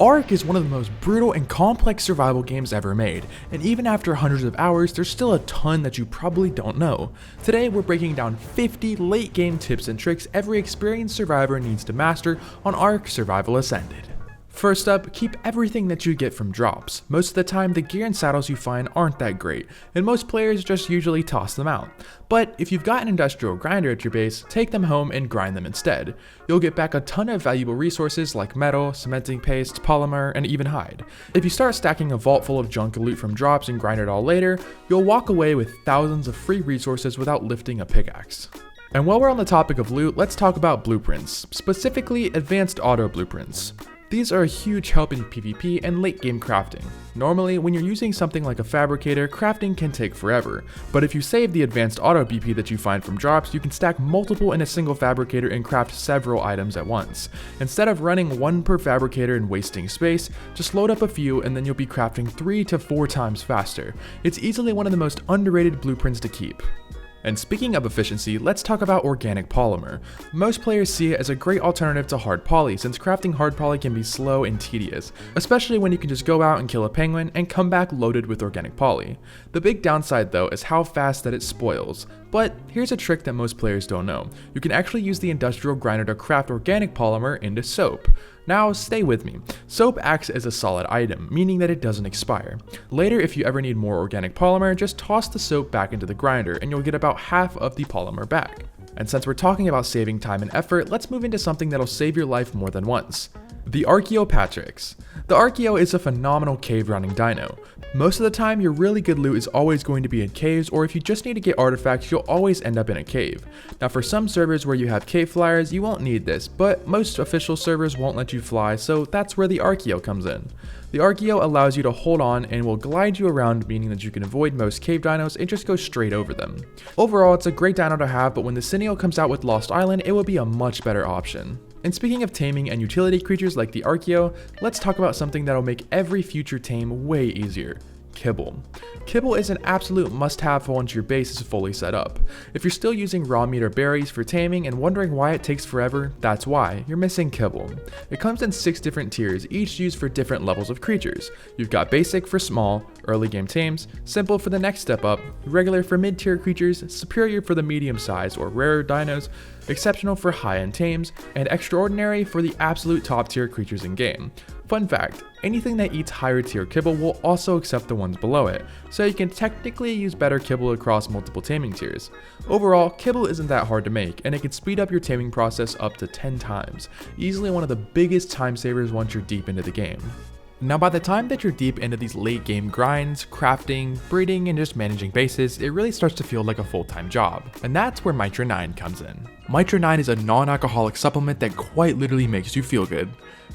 ARK is one of the most brutal and complex survival games ever made, and even after hundreds of hours, there's still a ton that you probably don't know. Today, we're breaking down 50 late game tips and tricks every experienced survivor needs to master on ARK Survival Ascended. First up, keep everything that you get from drops. Most of the time, the gear and saddles you find aren't that great, and most players just usually toss them out. But if you've got an industrial grinder at your base, take them home and grind them instead. You'll get back a ton of valuable resources like metal, cementing paste, polymer, and even hide. If you start stacking a vault full of junk and loot from drops and grind it all later, you'll walk away with thousands of free resources without lifting a pickaxe. And while we're on the topic of loot, let's talk about blueprints, specifically advanced auto blueprints. These are a huge help in PvP and late game crafting. Normally, when you're using something like a fabricator, crafting can take forever, but if you save the advanced auto BP that you find from drops, you can stack multiple in a single fabricator and craft several items at once. Instead of running one per fabricator and wasting space, just load up a few and then you'll be crafting 3 to 4 times faster. It's easily one of the most underrated blueprints to keep. And speaking of efficiency, let's talk about organic polymer. Most players see it as a great alternative to hard poly, since crafting hard poly can be slow and tedious, especially when you can just go out and kill a penguin and come back loaded with organic poly. The big downside though is how fast that it spoils. But here's a trick that most players don't know. You can actually use the industrial grinder to craft organic polymer into soap. Now stay with me. Soap acts as a solid item, meaning that it doesn't expire. Later, if you ever need more organic polymer, just toss the soap back into the grinder and you'll get about half of the polymer back. And since we're talking about saving time and effort, let's move into something that'll save your life more than once. The Archaeopteryx. The Archaeo is a phenomenal cave running dino. Most of the time, your really good loot is always going to be in caves, or if you just need to get artifacts, you'll always end up in a cave. Now for some servers where you have cave flyers, you won't need this, but most official servers won't let you fly, so that's where the Archaeo comes in. The Archaeo allows you to hold on and will glide you around, meaning that you can avoid most cave dinos and just go straight over them. Overall, it's a great dino to have, but when the Cineo comes out with Lost Island, it will be a much better option. And speaking of taming and utility creatures like the Archaeo, let's talk about something that'll make every future tame way easier. Kibble. Kibble is an absolute must-have once your base is fully set up. If you're still using raw meat or berries for taming and wondering why it takes forever, that's why. You're missing kibble. It comes in 6 different tiers, each used for different levels of creatures. You've got basic for small, early game tames, simple for the next step up, regular for mid-tier creatures, superior for the medium-sized or rarer dinos, exceptional for high-end tames, and extraordinary for the absolute top-tier creatures in game. Fun fact, anything that eats higher tier kibble will also accept the ones below it, so you can technically use better kibble across multiple taming tiers. Overall, kibble isn't that hard to make, and it can speed up your taming process up to 10 times, easily one of the biggest time savers once you're deep into the game. Now by the time that you're deep into these late game grinds, crafting, breeding, and just managing bases, it really starts to feel like a full-time job. And that's where Mitra 9 comes in. Mitra 9 is a non-alcoholic supplement that quite literally makes you feel good.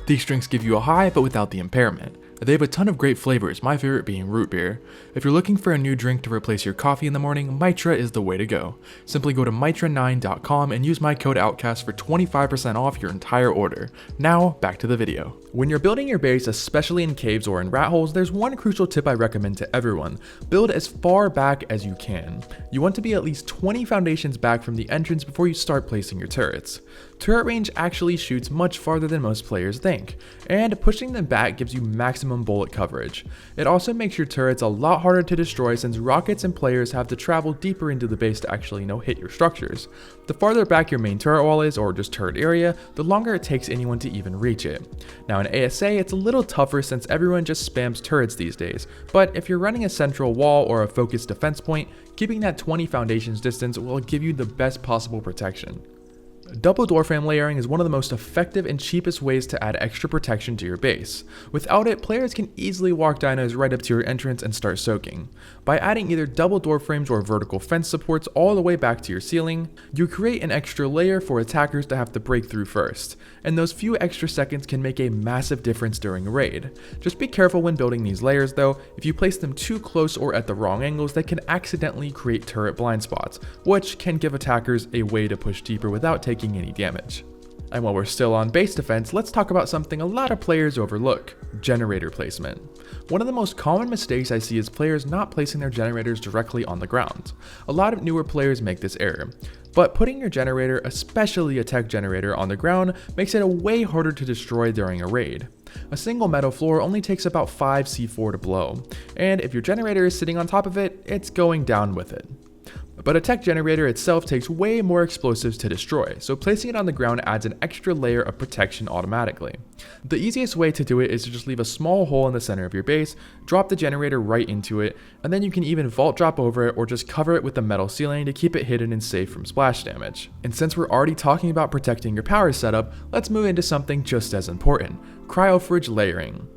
These drinks give you a high but without the impairment. They have a ton of great flavors, my favorite being root beer. If you're looking for a new drink to replace your coffee in the morning, Mitra is the way to go. Simply go to mitra9.com and use my code OUTCAST for 25% off your entire order. Now, back to the video. When you're building your base, especially in caves or in rat holes, there's one crucial tip I recommend to everyone. Build as far back as you can. You want to be at least 20 foundations back from the entrance before you start placing your turrets. Turret range actually shoots much farther than most players think, and pushing them back gives you maximum bullet coverage. It also makes your turrets a lot harder to destroy since rockets and players have to travel deeper into the base to actually hit your structures. The farther back your main turret wall is, or just turret area, the longer it takes anyone to even reach it. Now in ASA, it's a little tougher since everyone just spams turrets these days, but if you're running a central wall or a focused defense point, keeping that 20 foundations distance will give you the best possible protection. Double doorframe layering is one of the most effective and cheapest ways to add extra protection to your base. Without it, players can easily walk dinos right up to your entrance and start soaking. By adding either double doorframes or vertical fence supports all the way back to your ceiling, you create an extra layer for attackers to have to break through first, and those few extra seconds can make a massive difference during a raid. Just be careful when building these layers though. If you place them too close or at the wrong angles, they can accidentally create turret blind spots, which can give attackers a way to push deeper without taking any damage. And while we're still on base defense, let's talk about something a lot of players overlook: Generator placement. One of the most common mistakes I see is players not placing their generators directly on the ground. A lot of newer players make this error, but putting your generator, especially a tech generator, on the ground makes it way harder to destroy during a raid. A single metal floor only takes about 5 C4 to blow, and if your generator is sitting on top of it, it's going down with it. But a tech generator itself takes way more explosives to destroy, so placing it on the ground adds an extra layer of protection automatically. The easiest way to do it is to just leave a small hole in the center of your base, drop the generator right into it, and then you can even vault drop over it or just cover it with the metal ceiling to keep it hidden and safe from splash damage. And since we're already talking about protecting your power setup, let's move into something just as important: cryofridge layering.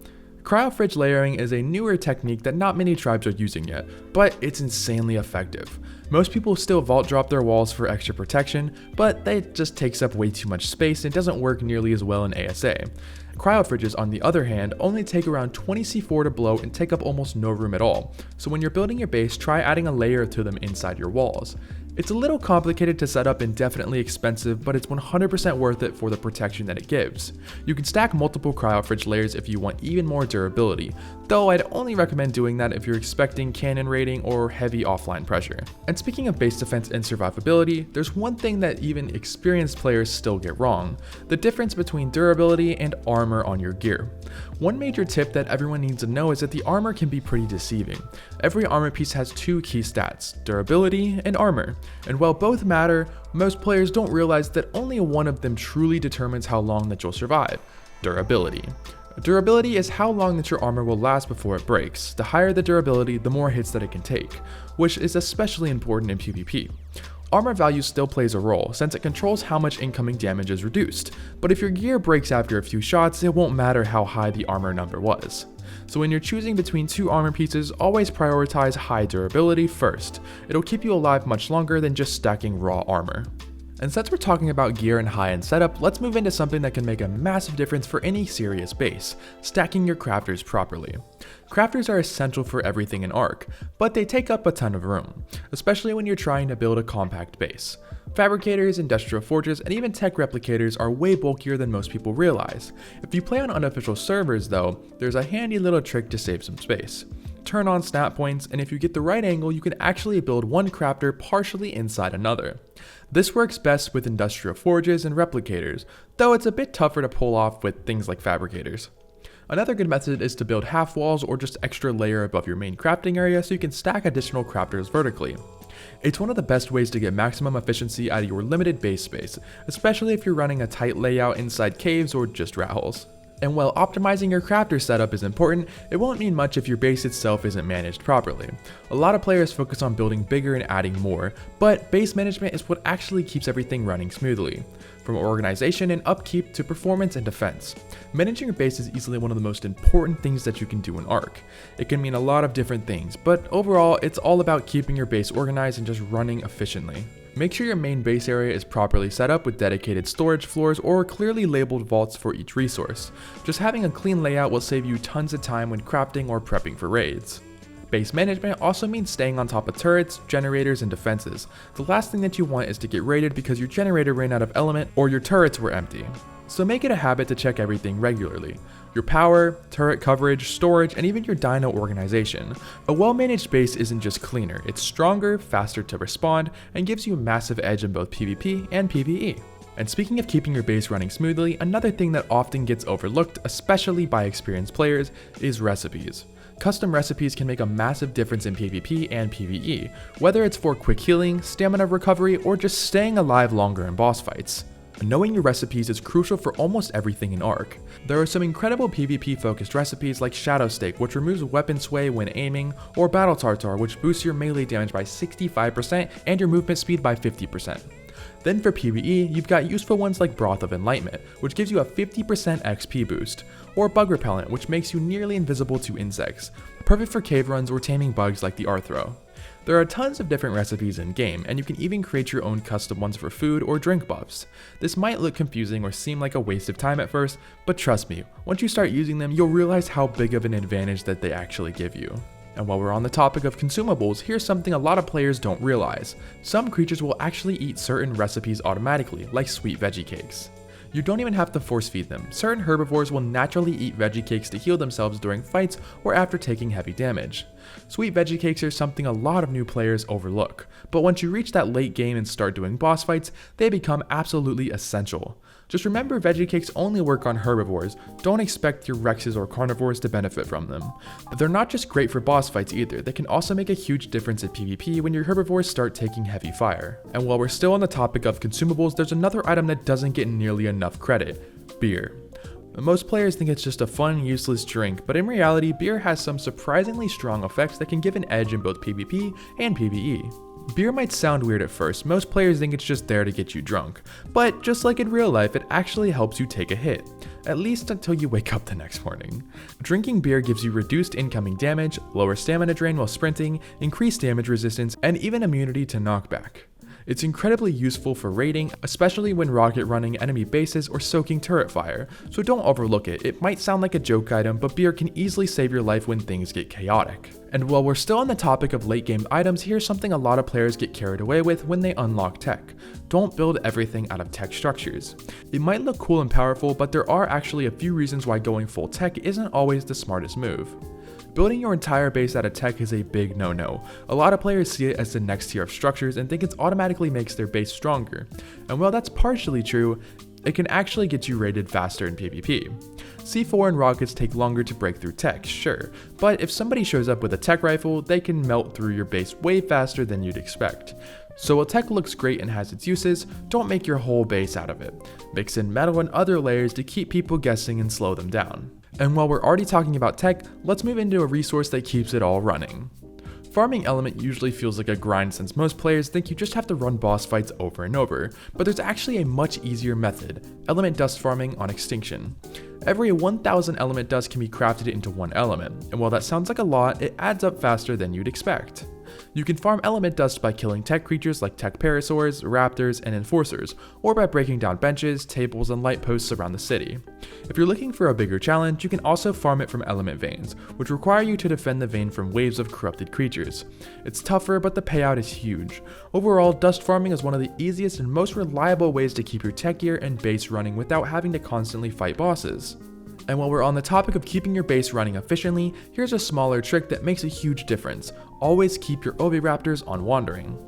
Cryofridge layering is a newer technique that not many tribes are using yet, but it's insanely effective. Most people still vault drop their walls for extra protection, but that just takes up way too much space and doesn't work nearly as well in ASA. Cryofridges, on the other hand, only take around 20 C4 to blow and take up almost no room at all, so when you're building your base, try adding a layer to them inside your walls. It's a little complicated to set up and definitely expensive, but it's 100% worth it for the protection that it gives. You can stack multiple cryofridge layers if you want even more durability, though I'd only recommend doing that if you're expecting cannon raiding or heavy offline pressure. And speaking of base defense and survivability, there's one thing that even experienced players still get wrong: the difference between durability and armor on your gear. One major tip that everyone needs to know is that the armor can be pretty deceiving. Every armor piece has two key stats: durability and armor. And while both matter, most players don't realize that only one of them truly determines how long that you'll survive: durability. Durability is how long that your armor will last before it breaks. The higher the durability, the more hits that it can take, which is especially important in PvP. Armor value still plays a role, since it controls how much incoming damage is reduced, but if your gear breaks after a few shots, it won't matter how high the armor number was. So when you're choosing between two armor pieces, always prioritize high durability first. It'll keep you alive much longer than just stacking raw armor. And since we're talking about gear and high-end setup, let's move into something that can make a massive difference for any serious base: stacking your crafters properly. Crafters are essential for everything in ARK, but they take up a ton of room, especially when you're trying to build a compact base. Fabricators, industrial forges, and even tech replicators are way bulkier than most people realize. If you play on unofficial servers though, there's a handy little trick to save some space. Turn on snap points, and if you get the right angle, you can actually build one crafter partially inside another. This works best with industrial forges and replicators, though it's a bit tougher to pull off with things like fabricators. Another good method is to build half walls or just extra layer above your main crafting area so you can stack additional crafters vertically. It's one of the best ways to get maximum efficiency out of your limited base space, especially if you're running a tight layout inside caves or just rat holes. And while optimizing your crafter setup is important, it won't mean much if your base itself isn't managed properly. A lot of players focus on building bigger and adding more, but base management is what actually keeps everything running smoothly. From organization and upkeep to performance and defense, managing your base is easily one of the most important things that you can do in ARK. It can mean a lot of different things, but overall it's all about keeping your base organized and just running efficiently. Make sure your main base area is properly set up with dedicated storage floors or clearly labeled vaults for each resource. Just having a clean layout will save you tons of time when crafting or prepping for raids. Base management also means staying on top of turrets, generators, and defenses. The last thing that you want is to get raided because your generator ran out of element or your turrets were empty. So make it a habit to check everything regularly: your power, turret coverage, storage, and even your Dino organization. A well-managed base isn't just cleaner, it's stronger, faster to respond, and gives you a massive edge in both PvP and PvE. And speaking of keeping your base running smoothly, another thing that often gets overlooked, especially by experienced players, is recipes. Custom recipes can make a massive difference in PvP and PvE, whether it's for quick healing, stamina recovery, or just staying alive longer in boss fights. Knowing your recipes is crucial for almost everything in ARK. There are some incredible PvP focused recipes like Shadow Stake, which removes weapon sway when aiming, or Battle Tartar, which boosts your melee damage by 65% and your movement speed by 50%. Then for PvE, you've got useful ones like Broth of Enlightenment, which gives you a 50% XP boost, or Bug Repellent, which makes you nearly invisible to insects, perfect for cave runs or taming bugs like the Arthro. There are tons of different recipes in game, and you can even create your own custom ones for food or drink buffs. This might look confusing or seem like a waste of time at first, but trust me, once you start using them, you'll realize how big of an advantage that they actually give you. And while we're on the topic of consumables, here's something a lot of players don't realize. Some creatures will actually eat certain recipes automatically, like sweet veggie cakes. You don't even have to force feed them. Certain herbivores will naturally eat veggie cakes to heal themselves during fights or after taking heavy damage. Sweet veggie cakes are something a lot of new players overlook, but once you reach that late game and start doing boss fights, they become absolutely essential. Just remember, veggie cakes only work on herbivores. Don't expect your Rexes or carnivores to benefit from them. But they're not just great for boss fights either, they can also make a huge difference in PvP when your herbivores start taking heavy fire. And while we're still on the topic of consumables, there's another item that doesn't get nearly enough credit: beer. Most players think it's just a fun, useless drink, but in reality, beer has some surprisingly strong effects that can give an edge in both PvP and PvE. Beer might sound weird at first. Most players think it's just there to get you drunk, but just like in real life, it actually helps you take a hit, at least until you wake up the next morning. Drinking beer gives you reduced incoming damage, lower stamina drain while sprinting, increased damage resistance, and even immunity to knockback. It's incredibly useful for raiding, especially when rocket running enemy bases or soaking turret fire, so don't overlook it. It might sound like a joke item, but beer can easily save your life when things get chaotic. And while we're still on the topic of late game items, here's something a lot of players get carried away with when they unlock tech. Don't build everything out of tech structures. It might look cool and powerful, but there are actually a few reasons why going full tech isn't always the smartest move. Building your entire base out of tech is a big no-no. A lot of players see it as the next tier of structures and think it automatically makes their base stronger. And while that's partially true, it can actually get you raided faster in PvP. C4 and rockets take longer to break through tech, sure, but if somebody shows up with a tech rifle, they can melt through your base way faster than you'd expect. So while tech looks great and has its uses, don't make your whole base out of it. Mix in metal and other layers to keep people guessing and slow them down. And while we're already talking about tech, let's move into a resource that keeps it all running. Farming element usually feels like a grind since most players think you just have to run boss fights over and over, but there's actually a much easier method: element dust farming on extinction. Every 1000 element dust can be crafted into one element, and while that sounds like a lot, it adds up faster than you'd expect. You can farm element dust by killing tech creatures like tech parasaurs, raptors, and enforcers, or by breaking down benches, tables, and light posts around the city. If you're looking for a bigger challenge, you can also farm it from element veins, which require you to defend the vein from waves of corrupted creatures. It's tougher, but the payout is huge. Overall, dust farming is one of the easiest and most reliable ways to keep your tech gear and base running without having to constantly fight bosses. And while we're on the topic of keeping your base running efficiently, here's a smaller trick that makes a huge difference: always keep your oviraptors on wandering.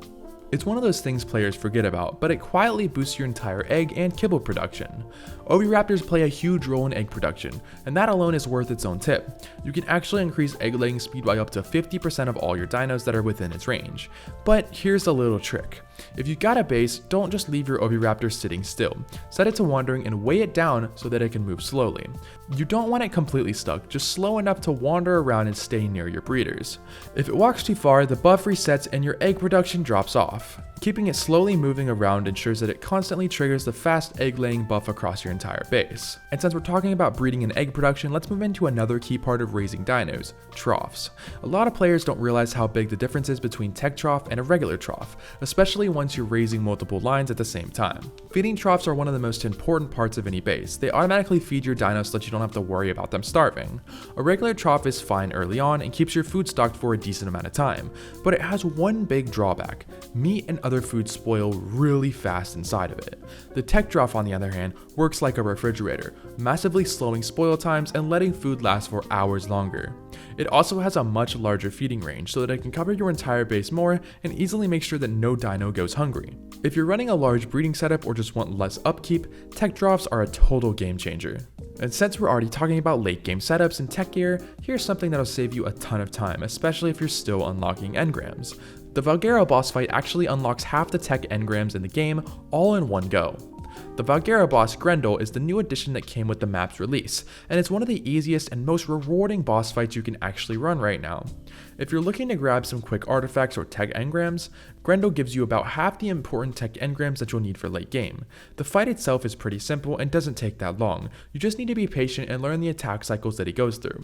It's one of those things players forget about, but it quietly boosts your entire egg and kibble production. Oviraptors play a huge role in egg production, and that alone is worth its own tip. You can actually increase egg laying speed by up to 50% of all your dinos that are within its range. But here's a little trick. If you got a base, don't just leave your oviraptor sitting still. Set it to wandering and weigh it down so that it can move slowly. You don't want it completely stuck, just slow enough to wander around and stay near your breeders. If it walks too far, the buff resets and your egg production drops off. Keeping it slowly moving around ensures that it constantly triggers the fast egg laying buff across your entire base. And since we're talking about breeding and egg production, let's move into another key part of raising dinos: troughs. A lot of players don't realize how big the difference is between tech trough and a regular trough, especially once you're raising multiple lines at the same time. Feeding troughs are one of the most important parts of any base. They automatically feed your dinos so that you don't have to worry about them starving. A regular trough is fine early on and keeps your food stocked for a decent amount of time, but it has one big drawback: meat and other food spoil really fast inside of it. The tech trough, on the other hand, works like a refrigerator, massively slowing spoil times and letting food last for hours longer. It also has a much larger feeding range so that it can cover your entire base more and easily make sure that no dino goes hungry. If you're running a large breeding setup or just want less upkeep, tech troughs are a total game changer. And since we're already talking about late game setups and tech gear, here's something that'll save you a ton of time, especially if you're still unlocking engrams. The Valguero boss fight actually unlocks half the tech engrams in the game all in one go. The Valguero boss Grendel is the new addition that came with the map's release, and it's one of the easiest and most rewarding boss fights you can actually run right now. If you're looking to grab some quick artifacts or tech engrams, Grendel gives you about half the important tech engrams that you'll need for late game. The fight itself is pretty simple and doesn't take that long. You just need to be patient and learn the attack cycles that he goes through.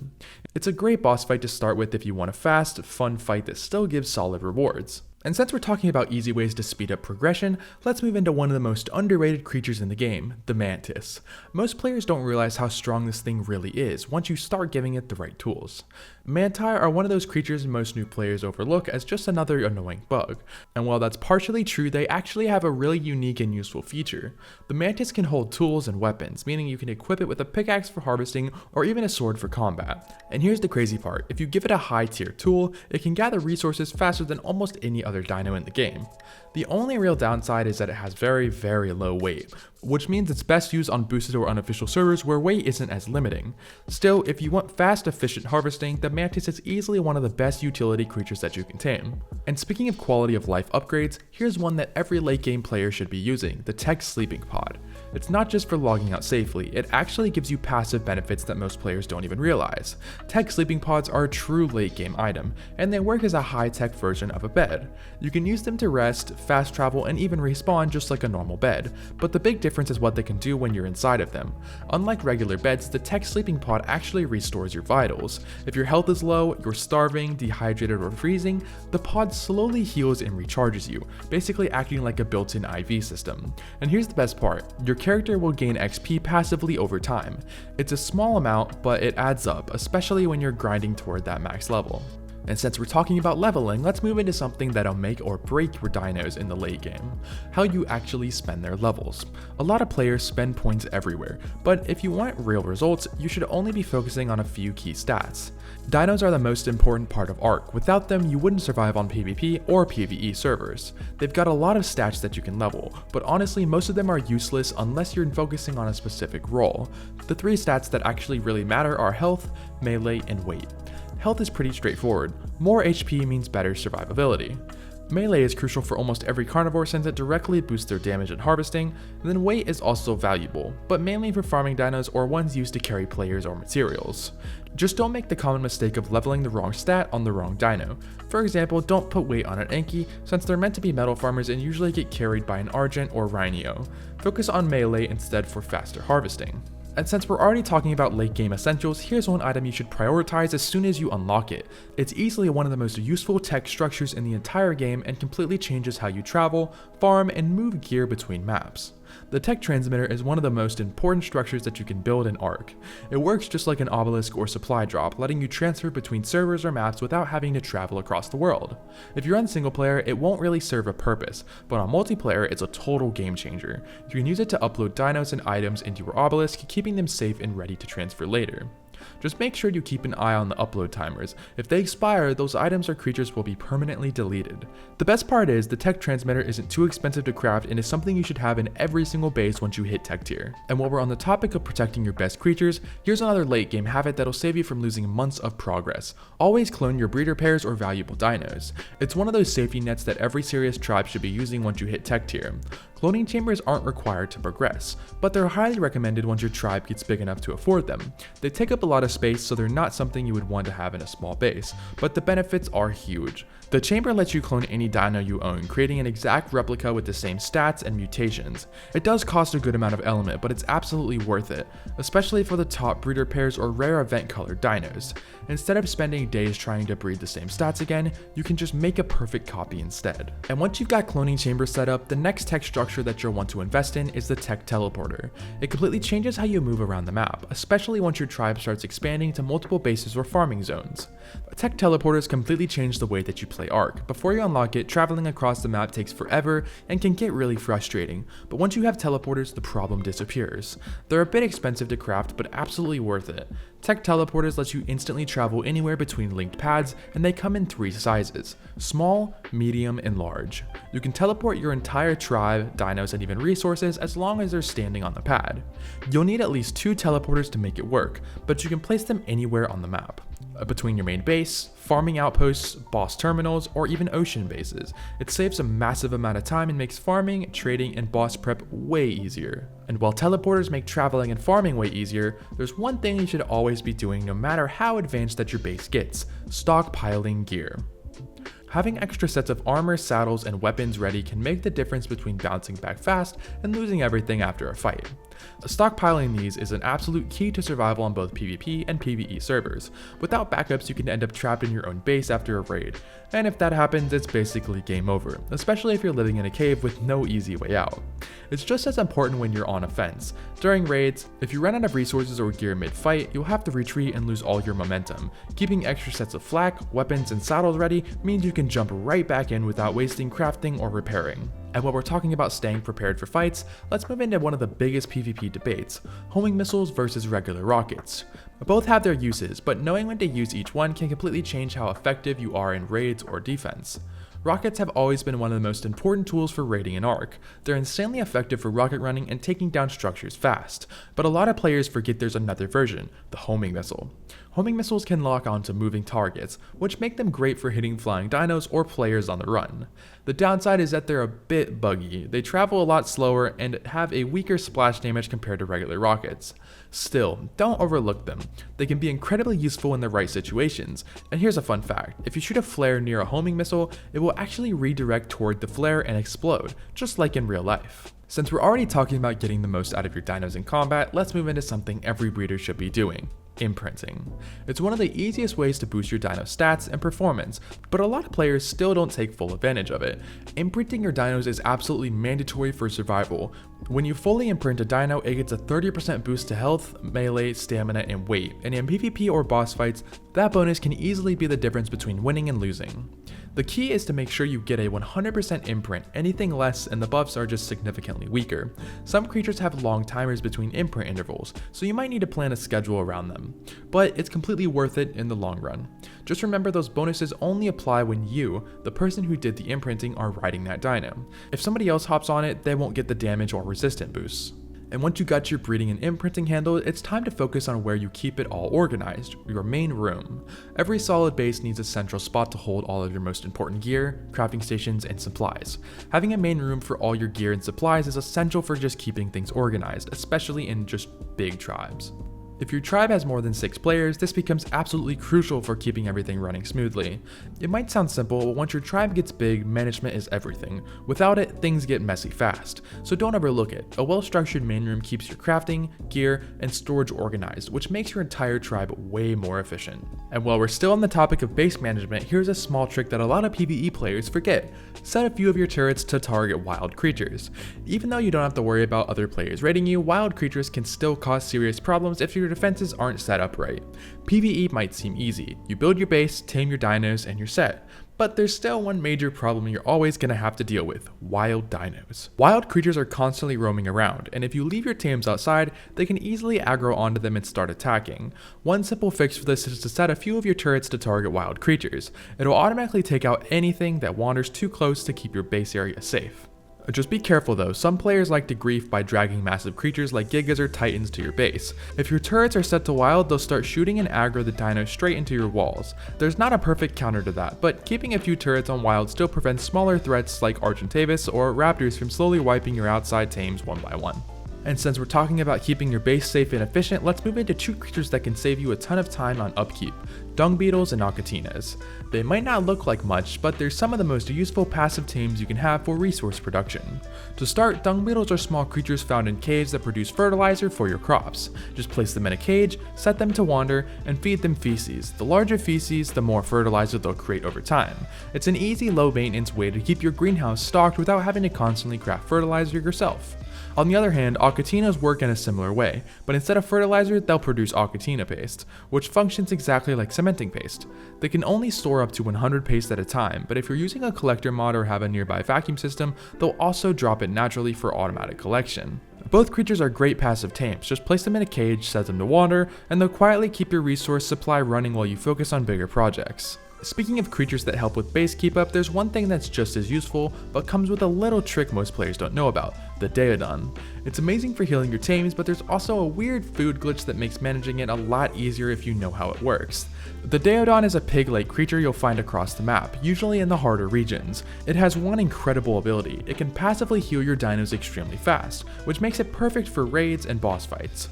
It's a great boss fight to start with if you want a fast, fun fight that still gives solid rewards. And since we're talking about easy ways to speed up progression, let's move into one of the most underrated creatures in the game, the Mantis. Most players don't realize how strong this thing really is once you start giving it the right tools. Manti are one of those creatures most new players overlook as just another annoying bug. And while that's partially true, they actually have a really unique and useful feature. The Mantis can hold tools and weapons, meaning you can equip it with a pickaxe for harvesting or even a sword for combat. And here's the crazy part, if you give it a high tier tool, it can gather resources faster than almost any other dino in the game. The only real downside is that it has very low weight, which means it's best used on boosted or unofficial servers where weight isn't as limiting. Still, if you want fast, efficient harvesting, the Mantis is easily one of the best utility creatures that you can tame. And speaking of quality of life upgrades, here's one that every late game player should be using, the Tech Sleeping Pod. It's not just for logging out safely, it actually gives you passive benefits that most players don't even realize. Tech Sleeping Pods are a true late game item, and they work as a high-tech version of a bed. You can use them to rest, fast travel, and even respawn just like a normal bed, but the big difference is what they can do when you're inside of them. Unlike regular beds, the Tech Sleeping Pod actually restores your vitals. If your health is low, you're starving, dehydrated, or freezing, the pod slowly heals and recharges you, basically acting like a built-in IV system. And here's the best part, your character will gain XP passively over time. It's a small amount, but it adds up, especially when you're grinding toward that max level. And since we're talking about leveling, let's move into something that'll make or break your dinos in the late game: how you actually spend their levels. A lot of players spend points everywhere, but if you want real results, you should only be focusing on a few key stats. Dinos are the most important part of ARK. Without them, you wouldn't survive on PvP or PvE servers. They've got a lot of stats that you can level, but honestly, most of them are useless unless you're focusing on a specific role. The three stats that actually really matter are health, melee, and weight. Health is pretty straightforward. More HP means better survivability. Melee is crucial for almost every carnivore since it directly boosts their damage and harvesting, and then weight is also valuable, but mainly for farming dinos or ones used to carry players or materials. Just don't make the common mistake of leveling the wrong stat on the wrong dino. For example, don't put weight on an Enki since they're meant to be metal farmers and usually get carried by an Argent or Rhinio. Focus on melee instead for faster harvesting. And since we're already talking about late game essentials, here's one item you should prioritize as soon as you unlock it. It's easily one of the most useful tech structures in the entire game and completely changes how you travel, farm, and move gear between maps. The tech transmitter is one of the most important structures that you can build in ARK. It works just like an obelisk or supply drop, letting you transfer between servers or maps without having to travel across the world. If you're on single player, it won't really serve a purpose, but on multiplayer, it's a total game changer. You can use it to upload dinos and items into your obelisk, keeping them safe and ready to transfer later. Just make sure you keep an eye on the upload timers. If they expire, those items or creatures will be permanently deleted. The best part is the tech transmitter isn't too expensive to craft and is something you should have in every single base once you hit tech tier. And while we're on the topic of protecting your best creatures, here's another late game habit that'll save you from losing months of progress. Always clone your breeder pairs or valuable dinos. It's one of those safety nets that every serious tribe should be using once you hit tech tier. Cloning chambers aren't required to progress, but they're highly recommended once your tribe gets big enough to afford them. They take up a lot of space, so they're not something you would want to have in a small base, but the benefits are huge. The chamber lets you clone any dino you own, creating an exact replica with the same stats and mutations. It does cost a good amount of element, but it's absolutely worth it, especially for the top breeder pairs or rare event colored dinos. Instead of spending days trying to breed the same stats again, you can just make a perfect copy instead. And once you've got cloning chambers set up, the next tech structure that you'll want to invest in is the tech teleporter. It completely changes how you move around the map, especially once your tribe starts expanding to multiple bases or farming zones. Tech teleporters completely change the way that you play ARK. Before you unlock it, traveling across the map takes forever and can get really frustrating, but once you have teleporters, the problem disappears. They're a bit expensive to craft, but absolutely worth it. Tech teleporters let you instantly travel anywhere between linked pads, and they come in 3 sizes: small, medium, and large. You can teleport your entire tribe, dinos, and even resources as long as they're standing on the pad. You'll need at least 2 teleporters to make it work, but you can place them anywhere on the map. Between your main base, farming outposts, boss terminals, or even ocean bases. It saves a massive amount of time and makes farming, trading, and boss prep way easier. And while teleporters make traveling and farming way easier, there's one thing you should always be doing no matter how advanced that your base gets: stockpiling gear. Having extra sets of armor, saddles, and weapons ready can make the difference between bouncing back fast and losing everything after a fight. Stockpiling these is an absolute key to survival on both PvP and PvE servers. Without backups, you can end up trapped in your own base after a raid, and if that happens, it's basically game over, especially if you're living in a cave with no easy way out. It's just as important when you're on a fence. During raids, if you run out of resources or gear mid-fight, you'll have to retreat and lose all your momentum. Keeping extra sets of flak, weapons, and saddles ready means you can jump right back in without wasting crafting or repairing. And while we're talking about staying prepared for fights, let's move into one of the biggest PvP debates, homing missiles versus regular rockets. Both have their uses, but knowing when to use each one can completely change how effective you are in raids or defense. Rockets have always been one of the most important tools for raiding in ARK. They're insanely effective for rocket running and taking down structures fast, but a lot of players forget there's another version, the homing missile. Homing missiles can lock onto moving targets, which make them great for hitting flying dinos or players on the run. The downside is that they're a bit buggy. They travel a lot slower and have a weaker splash damage compared to regular rockets. Still, don't overlook them. They can be incredibly useful in the right situations. And here's a fun fact, if you shoot a flare near a homing missile, it will actually redirect toward the flare and explode, just like in real life. Since we're already talking about getting the most out of your dinos in combat, let's move into something every breeder should be doing. Imprinting. It's one of the easiest ways to boost your dino stats and performance, but a lot of players still don't take full advantage of it. Imprinting your dinos is absolutely mandatory for survival. When you fully imprint a dino, it gets a 30% boost to health, melee, stamina, and weight, and in PvP or boss fights, that bonus can easily be the difference between winning and losing. The key is to make sure you get a 100% imprint, anything less and the buffs are just significantly weaker. Some creatures have long timers between imprint intervals, so you might need to plan a schedule around them. But it's completely worth it in the long run. Just remember those bonuses only apply when you, the person who did the imprinting, are riding that dino. If somebody else hops on it, they won't get the damage or resistant boosts. And once you got your breeding and imprinting handled, it's time to focus on where you keep it all organized, your main room. Every solid base needs a central spot to hold all of your most important gear, crafting stations, and supplies. Having a main room for all your gear and supplies is essential for just keeping things organized, especially in just big tribes. If your tribe has more than 6 players, this becomes absolutely crucial for keeping everything running smoothly. It might sound simple, but once your tribe gets big, management is everything. Without it, things get messy fast. So don't overlook it. A well-structured main room keeps your crafting, gear, and storage organized, which makes your entire tribe way more efficient. And while we're still on the topic of base management, here's a small trick that a lot of PvE players forget. Set a few of your turrets to target wild creatures. Even though you don't have to worry about other players raiding you, wild creatures can still cause serious problems if your defenses aren't set up right. PvE might seem easy. You build your base, tame your dinos, and you're set. But there's still one major problem you're always going to have to deal with: wild dinos. Wild creatures are constantly roaming around, and if you leave your tames outside, they can easily aggro onto them and start attacking. One simple fix for this is to set a few of your turrets to target wild creatures. It'll automatically take out anything that wanders too close to keep your base area safe. Just be careful though, some players like to grief by dragging massive creatures like Gigas or Titans to your base. If your turrets are set to wild, they'll start shooting and aggro the dino straight into your walls. There's not a perfect counter to that, but keeping a few turrets on wild still prevents smaller threats like Argentavis or Raptors from slowly wiping your outside tames one by one. And since we're talking about keeping your base safe and efficient, let's move into 2 creatures that can save you a ton of time on upkeep: dung beetles and ocatinas. They might not look like much, but they're some of the most useful passive tames you can have for resource production. To start, dung beetles are small creatures found in caves that produce fertilizer for your crops. Just place them in a cage, set them to wander, and feed them feces. The larger feces, the more fertilizer they'll create over time. It's an easy, low maintenance way to keep your greenhouse stocked without having to constantly craft fertilizer yourself. On the other hand, ocatinas work in a similar way, but instead of fertilizer, they'll produce ocatina paste, which functions exactly like cementing paste. They can only store up to 100 paste at a time, but if you're using a collector mod or have a nearby vacuum system, they'll also drop it naturally for automatic collection. Both creatures are great passive tames. Just place them in a cage, set them to wander, and they'll quietly keep your resource supply running while you focus on bigger projects. Speaking of creatures that help with base keep up, there's one thing that's just as useful, but comes with a little trick most players don't know about: the Daeodon. It's amazing for healing your tames, but there's also a weird food glitch that makes managing it a lot easier if you know how it works. The Daeodon is a pig-like creature you'll find across the map, usually in the harder regions. It has one incredible ability: it can passively heal your dinos extremely fast, which makes it perfect for raids and boss fights.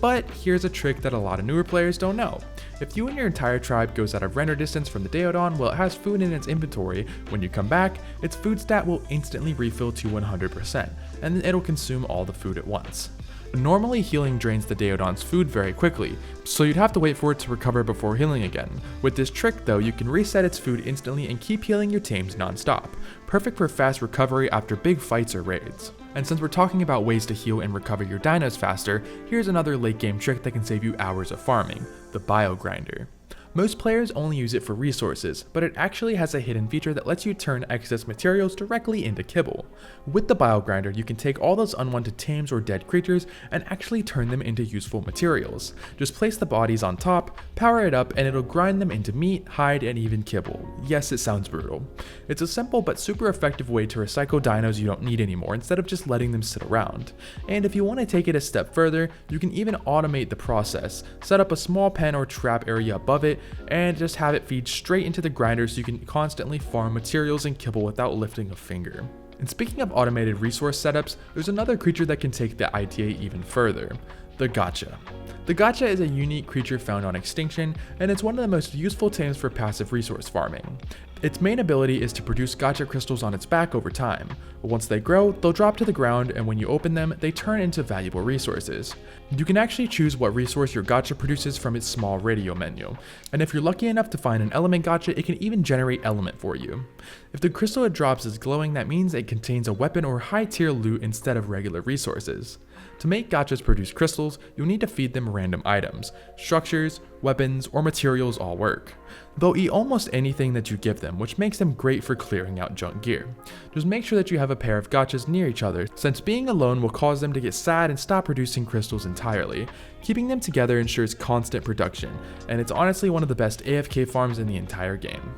But here's a trick that a lot of newer players don't know. If you and your entire tribe goes out of render distance from the Daeodon while it has food in its inventory, when you come back, its food stat will instantly refill to 100%, and then it'll consume all the food at once. Normally healing drains the Daeodon's food very quickly, so you'd have to wait for it to recover before healing again. With this trick though, you can reset its food instantly and keep healing your tames non-stop, perfect for fast recovery after big fights or raids. And since we're talking about ways to heal and recover your dinos faster, here's another late game trick that can save you hours of farming, the Bio Grinder. Most players only use it for resources, but it actually has a hidden feature that lets you turn excess materials directly into kibble. With the Bio Grinder, you can take all those unwanted tames or dead creatures and actually turn them into useful materials. Just place the bodies on top, power it up, and it'll grind them into meat, hide, and even kibble. Yes, it sounds brutal. It's a simple but super effective way to recycle dinos you don't need anymore instead of just letting them sit around. And if you want to take it a step further, you can even automate the process, set up a small pen or trap area above it, and just have it feed straight into the grinder so you can constantly farm materials and kibble without lifting a finger. And speaking of automated resource setups, there's another creature that can take the idea even further, the Gotcha. The Gotcha is a unique creature found on Extinction, and it's one of the most useful tames for passive resource farming. Its main ability is to produce Gotcha crystals on its back over time. Once they grow, they'll drop to the ground, and when you open them, they turn into valuable resources. You can actually choose what resource your Gotcha produces from its small radio menu, and if you're lucky enough to find an element Gotcha, it can even generate element for you. If the crystal it drops is glowing, that means it contains a weapon or high tier loot instead of regular resources. To make Gotchas produce crystals, you'll need to feed them random items. Structures, weapons, or materials all work. They'll eat almost anything that you give them, which makes them great for clearing out junk gear. Just make sure that you have a pair of Gotchas near each other, since being alone will cause them to get sad and stop producing crystals entirely. Keeping them together ensures constant production, and it's honestly one of the best AFK farms in the entire game.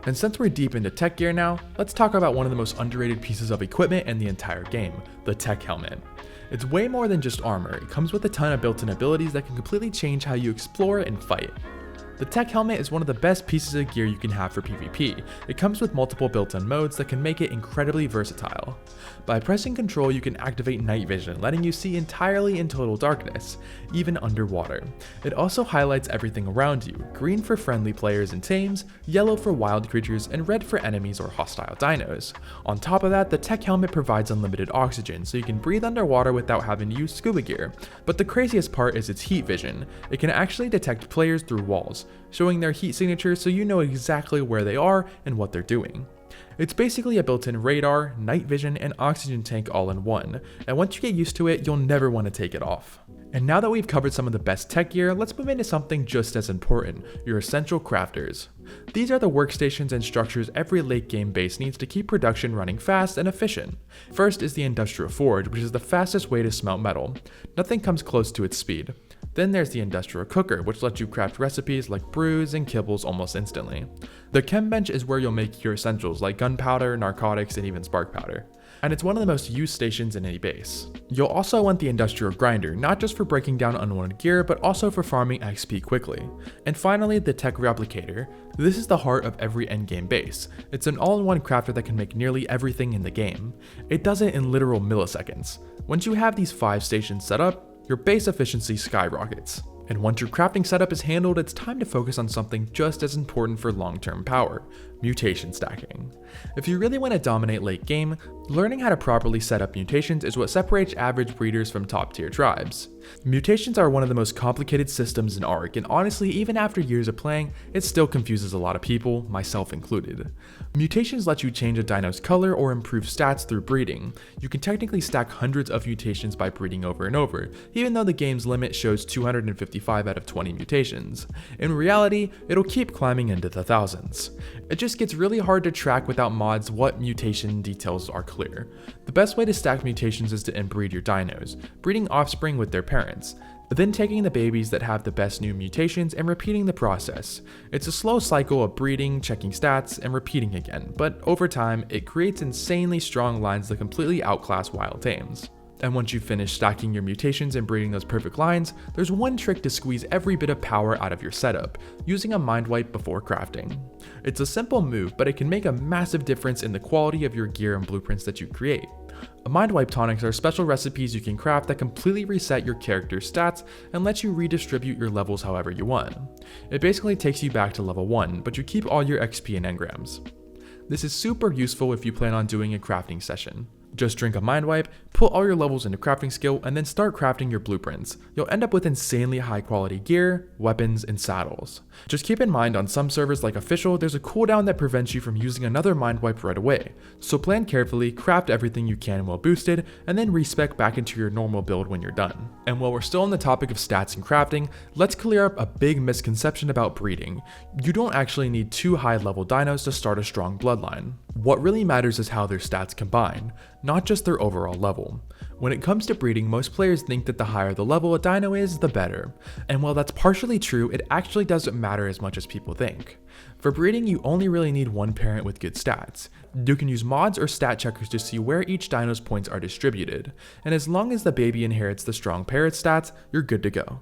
And since we're deep into tech gear now, let's talk about one of the most underrated pieces of equipment in the entire game, the Tech Helmet. It's way more than just armor, it comes with a ton of built-in abilities that can completely change how you explore and fight. The Tech Helmet is one of the best pieces of gear you can have for PvP. It comes with multiple built-in modes that can make it incredibly versatile. By pressing Control, you can activate night vision, letting you see entirely in total darkness, even underwater. It also highlights everything around you, green for friendly players and tames, yellow for wild creatures, and red for enemies or hostile dinos. On top of that, the Tech Helmet provides unlimited oxygen, so you can breathe underwater without having to use scuba gear. But the craziest part is its heat vision. It can actually detect players through walls, showing their heat signature so you know exactly where they are and what they're doing. It's basically a built-in radar, night vision, and oxygen tank all in one, and once you get used to it, you'll never want to take it off. And now that we've covered some of the best tech gear, let's move into something just as important, your essential crafters. These are the workstations and structures every late game base needs to keep production running fast and efficient. First is the Industrial Forge, which is the fastest way to smelt metal. Nothing comes close to its speed. Then there's the Industrial Cooker, which lets you craft recipes like brews and kibbles almost instantly. The Chem Bench is where you'll make your essentials like gunpowder, narcotics, and even spark powder. And it's one of the most used stations in any base. You'll also want the Industrial Grinder, not just for breaking down unwanted gear, but also for farming XP quickly. And finally, the Tech Replicator. This is the heart of every endgame base. It's an all-in-one crafter that can make nearly everything in the game. It does it in literal milliseconds. Once you have these 5 stations set up, your base efficiency skyrockets. And once your crafting setup is handled, it's time to focus on something just as important for long-term power, mutation stacking. If you really want to dominate late game, learning how to properly set up mutations is what separates average breeders from top tier tribes. Mutations are one of the most complicated systems in ARK, and honestly, even after years of playing, it still confuses a lot of people, myself included. Mutations let you change a dino's color or improve stats through breeding. You can technically stack hundreds of mutations by breeding over and over, even though the game's limit shows 255 out of 20 mutations. In reality, it'll keep climbing into the thousands. It just gets really hard to track without mods what mutation details are clear. The best way to stack mutations is to inbreed your dinos, breeding offspring with their parents, then taking the babies that have the best new mutations and repeating the process. It's a slow cycle of breeding, checking stats, and repeating again, but over time, it creates insanely strong lines that completely outclass wild tames. And once you've finished stacking your mutations and breeding those perfect lines, there's one trick to squeeze every bit of power out of your setup, using a mind wipe before crafting. It's a simple move, but it can make a massive difference in the quality of your gear and blueprints that you create. Mind Wipe tonics are special recipes you can craft that completely reset your character's stats and let you redistribute your levels however you want. It basically takes you back to level 1, but you keep all your XP and engrams. This is super useful if you plan on doing a crafting session. Just drink a Mind Wipe, put all your levels into crafting skill, and then start crafting your blueprints. You'll end up with insanely high quality gear, weapons, and saddles. Just keep in mind on some servers like Official, there's a cooldown that prevents you from using another Mind Wipe right away. So plan carefully, craft everything you can while boosted, and then respec back into your normal build when you're done. And while we're still on the topic of stats and crafting, let's clear up a big misconception about breeding. You don't actually need 2 high level dinos to start a strong bloodline. What really matters is how their stats combine, not just their overall level. When it comes to breeding, most players think that the higher the level a dino is, the better. And while that's partially true, it actually doesn't matter as much as people think. For breeding, you only really need one parent with good stats. You can use mods or stat checkers to see where each dino's points are distributed, and as long as the baby inherits the strong parent stats, you're good to go.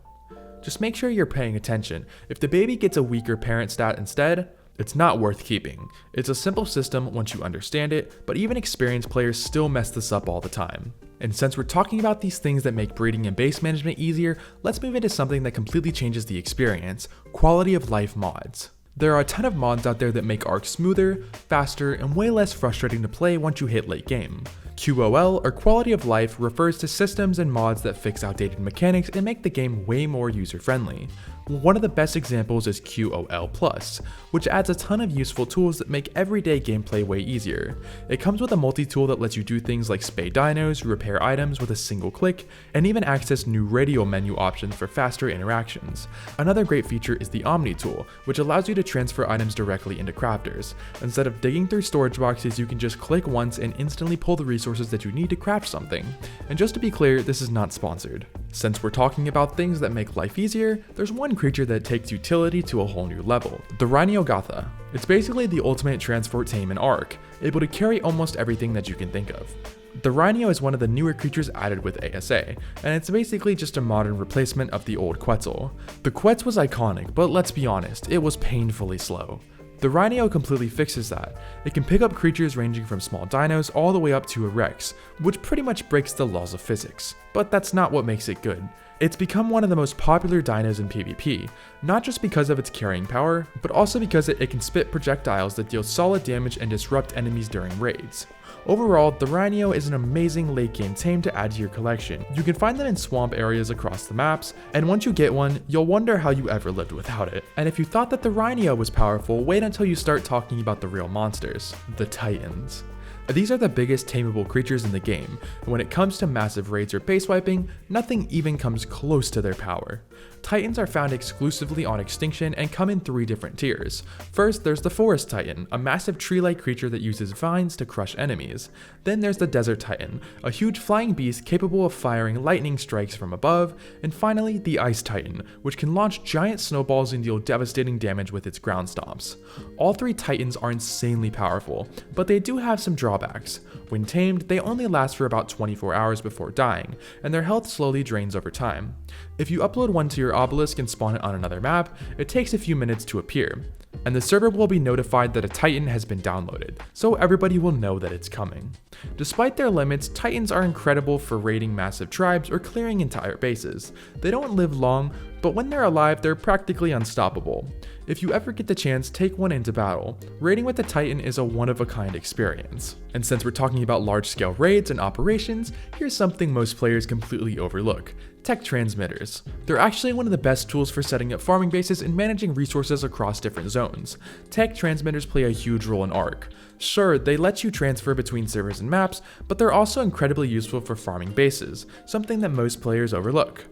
Just make sure you're paying attention. If the baby gets a weaker parent stat instead, it's not worth keeping. It's a simple system once you understand it, but even experienced players still mess this up all the time. And since we're talking about these things that make breeding and base management easier, let's move into something that completely changes the experience: quality of life mods. There are a ton of mods out there that make ARK smoother, faster, and way less frustrating to play once you hit late game. QOL, or quality of life, refers to systems and mods that fix outdated mechanics and make the game way more user-friendly. One of the best examples is QOL+, which adds a ton of useful tools that make everyday gameplay way easier. It comes with a multi-tool that lets you do things like spay dinos, repair items with a single click, and even access new radial menu options for faster interactions. Another great feature is the Omni tool, which allows you to transfer items directly into crafters. Instead of digging through storage boxes, you can just click once and instantly pull the resources that you need to craft something. And just to be clear, this is not sponsored. Since we're talking about things that make life easier, there's one creature that takes utility to a whole new level: the Rhinogatha. It's basically the ultimate transport tame in ARK, able to carry almost everything that you can think of. The Rhino is one of the newer creatures added with ASA, and it's basically just a modern replacement of the old Quetzal. The Quetz was iconic, but let's be honest, it was painfully slow. The Rhino completely fixes that. It can pick up creatures ranging from small dinos all the way up to a Rex, which pretty much breaks the laws of physics. But that's not what makes it good. It's become one of the most popular dinos in PvP, not just because of its carrying power, but also because it can spit projectiles that deal solid damage and disrupt enemies during raids. Overall, the Rhino is an amazing late game tame to add to your collection. You can find them in swamp areas across the maps, and once you get one, you'll wonder how you ever lived without it. And if you thought that the Rhino was powerful, wait until you start talking about the real monsters, the Titans. These are the biggest tameable creatures in the game, and when it comes to massive raids or base wiping, nothing even comes close to their power. Titans are found exclusively on Extinction and come in 3 different tiers. First, there's the Forest Titan, a massive tree-like creature that uses vines to crush enemies. Then there's the Desert Titan, a huge flying beast capable of firing lightning strikes from above. And finally, the Ice Titan, which can launch giant snowballs and deal devastating damage with its ground stomps. All 3 Titans are insanely powerful, but they do have some drawbacks. When tamed, they only last for about 24 hours before dying, and their health slowly drains over time. If you upload one to your obelisk and spawn it on another map, it takes a few minutes to appear, and the server will be notified that a Titan has been downloaded, so everybody will know that it's coming. Despite their limits, Titans are incredible for raiding massive tribes or clearing entire bases. They don't live long, but when they're alive, they're practically unstoppable. If you ever get the chance, take one into battle. Raiding with the Titan is a one-of-a-kind experience. And since we're talking about large-scale raids and operations, here's something most players completely overlook: tech transmitters. They're actually one of the best tools for setting up farming bases and managing resources across different zones. Tech transmitters play a huge role in ARK. Sure, they let you transfer between servers and maps, but they're also incredibly useful for farming bases, something that most players overlook.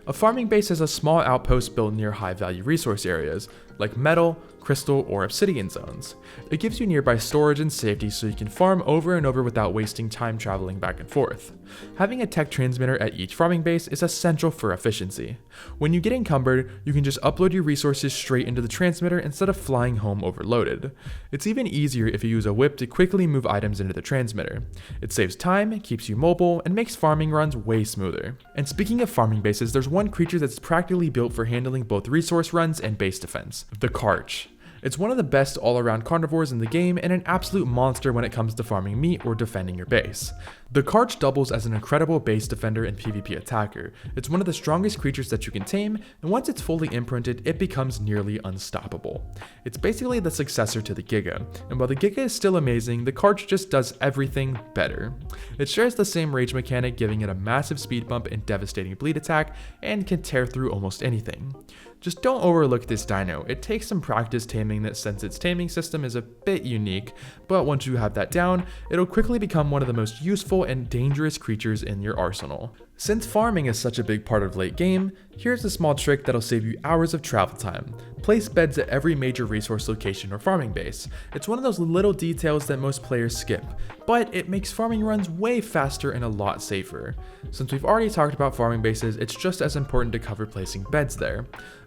A farming base is a small outpost built near high-value resource areas, like metal, crystal, or obsidian zones. It gives you nearby storage and safety so you can farm over and over without wasting time traveling back and forth. Having a tech transmitter at each farming base is essential for efficiency. When you get encumbered, you can just upload your resources straight into the transmitter instead of flying home overloaded. It's even easier if you use a whip to quickly move items into the transmitter. It saves time, keeps you mobile, and makes farming runs way smoother. And speaking of farming bases, there's one creature that's practically built for handling both resource runs and base defense: the Karch. It's one of the best all-around carnivores in the game and an absolute monster when it comes to farming meat or defending your base. The Karch doubles as an incredible base defender and PvP attacker. It's one of the strongest creatures that you can tame, and once it's fully imprinted, it becomes nearly unstoppable. It's basically the successor to the Giga, and while the Giga is still amazing, the Karch just does everything better. It shares the same rage mechanic, giving it a massive speed bump and devastating bleed attack, and can tear through almost anything. Just don't overlook this dino. It takes some practice taming it since its taming system is a bit unique, but once you have that down, it'll quickly become one of the most useful and dangerous creatures in your arsenal. Since farming is such a big part of late game, here's a small trick that'll save you hours of travel time. Place beds at every major resource location or farming base. It's one of those little details that most players skip, but it makes farming runs way faster and a lot safer. Since we've already talked about farming bases, it's just as important to cover placing beds there.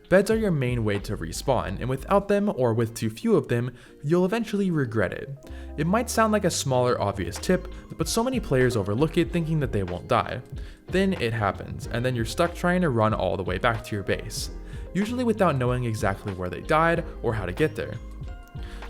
Beds are your main way to respawn, and without them, or with too few of them, you'll eventually regret it. It might sound like a smaller obvious tip, but so many players overlook it thinking that they won't die. Then it happens, and then you're stuck trying to run all the way back to your base, usually without knowing exactly where they died or how to get there.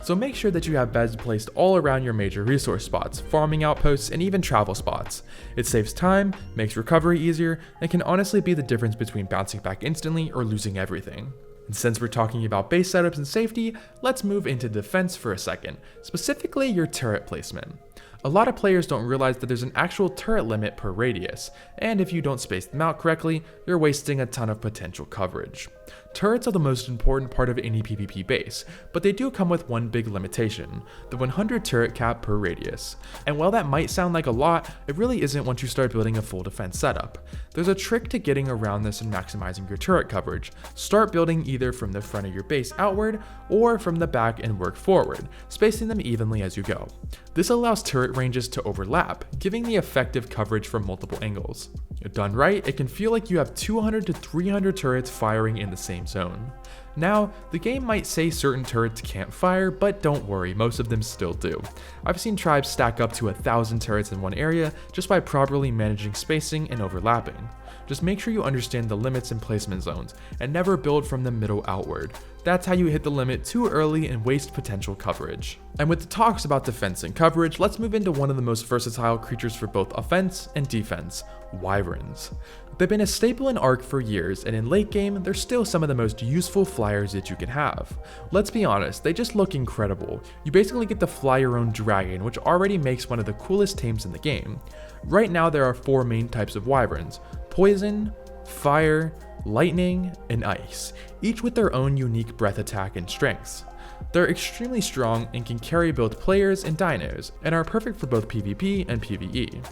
So make sure that you have beds placed all around your major resource spots, farming outposts, and even travel spots. It saves time, makes recovery easier, and can honestly be the difference between bouncing back instantly or losing everything. And since we're talking about base setups and safety, let's move into defense for a second, specifically your turret placement. A lot of players don't realize that there's an actual turret limit per radius, and if you don't space them out correctly, you're wasting a ton of potential coverage. Turrets are the most important part of any PvP base, but they do come with one big limitation, the 100 turret cap per radius. And while that might sound like a lot, it really isn't once you start building a full defense setup. There's a trick to getting around this and maximizing your turret coverage. Start building either from the front of your base outward, or from the back and work forward, spacing them evenly as you go. This allows turret ranges to overlap, giving the effective coverage from multiple angles. Done right, it can feel like you have 200 to 300 turrets firing in the same zone. Now, the game might say certain turrets can't fire, but don't worry, most of them still do. I've seen tribes stack up to 1,000 turrets in one area just by properly managing spacing and overlapping. Just make sure you understand the limits and placement zones, and never build from the middle outward. That's how you hit the limit too early and waste potential coverage. And with the talks about defense and coverage, let's move into one of the most versatile creatures for both offense and defense, wyverns. They've been a staple in ARK for years, and in late game, they're still some of the most useful flyers that you can have. Let's be honest, they just look incredible. You basically get to fly your own dragon, which already makes one of the coolest tames in the game. Right now there are 4 main types of wyverns: poison, fire, lightning, and ice, each with their own unique breath attack and strengths. They're extremely strong and can carry both players and dinos, and are perfect for both PvP and PvE.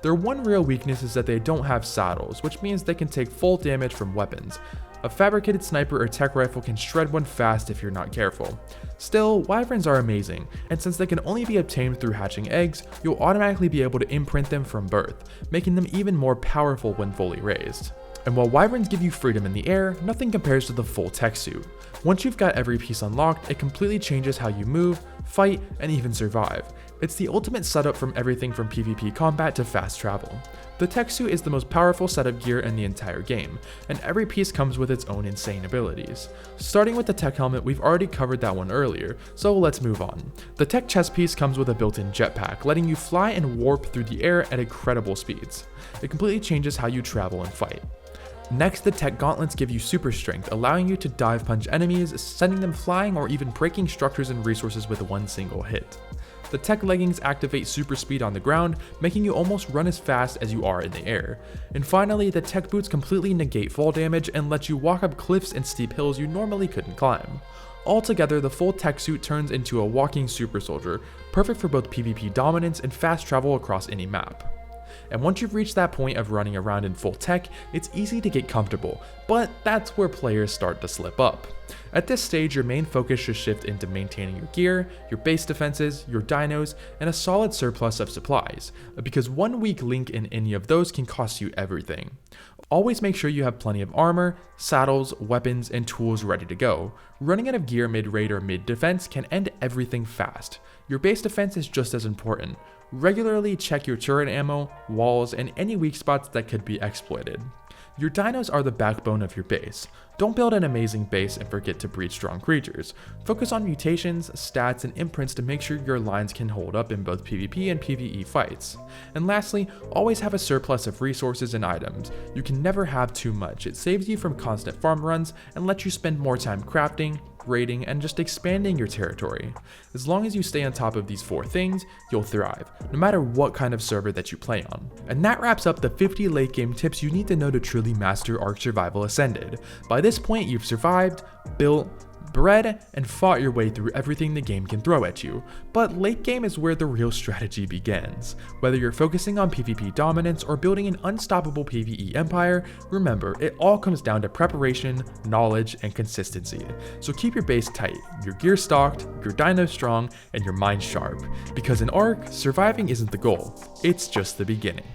Their one real weakness is that they don't have saddles, which means they can take full damage from weapons. A fabricated sniper or tech rifle can shred one fast if you're not careful. Still, wyverns are amazing, and since they can only be obtained through hatching eggs, you'll automatically be able to imprint them from birth, making them even more powerful when fully raised. And while wyverns give you freedom in the air, nothing compares to the full tech suit. Once you've got every piece unlocked, it completely changes how you move, fight, and even survive. It's the ultimate setup from everything from PvP combat to fast travel. The tech suit is the most powerful set of gear in the entire game, and every piece comes with its own insane abilities. Starting with the tech helmet, we've already covered that one earlier, so let's move on. The tech chest piece comes with a built-in jetpack, letting you fly and warp through the air at incredible speeds. It completely changes how you travel and fight. Next, the tech gauntlets give you super strength, allowing you to dive punch enemies, sending them flying, or even breaking structures and resources with one single hit. The tech leggings activate super speed on the ground, making you almost run as fast as you are in the air. And finally, the tech boots completely negate fall damage and let you walk up cliffs and steep hills you normally couldn't climb. Altogether, the full tech suit turns into a walking super soldier, perfect for both PvP dominance and fast travel across any map. And once you've reached that point of running around in full tech, it's easy to get comfortable, but that's where players start to slip up. At this stage, your main focus should shift into maintaining your gear, your base defenses, your dinos, and a solid surplus of supplies, because one weak link in any of those can cost you everything. Always make sure you have plenty of armor, saddles, weapons, and tools ready to go. Running out of gear mid-raid or mid-defense can end everything fast. Your base defense is just as important. Regularly check your turret ammo, walls, and any weak spots that could be exploited. Your dinos are the backbone of your base. Don't build an amazing base and forget to breed strong creatures. Focus on mutations, stats, and imprints to make sure your lines can hold up in both PvP and PvE fights. And lastly, always have a surplus of resources and items. You can never have too much. It saves you from constant farm runs and lets you spend more time crafting, raiding, and just expanding your territory. As long as you stay on top of these 4 things, you'll thrive, no matter what kind of server that you play on. And that wraps up the 50 late game tips you need to know to truly master Ark Survival Ascended. By this point, you've survived, built, bred, and fought your way through everything the game can throw at you, but late game is where the real strategy begins. Whether you're focusing on PvP dominance or building an unstoppable PvE empire, remember, it all comes down to preparation, knowledge, and consistency. So keep your base tight, your gear stocked, your dinos strong, and your mind sharp, because in Ark, surviving isn't the goal, it's just the beginning.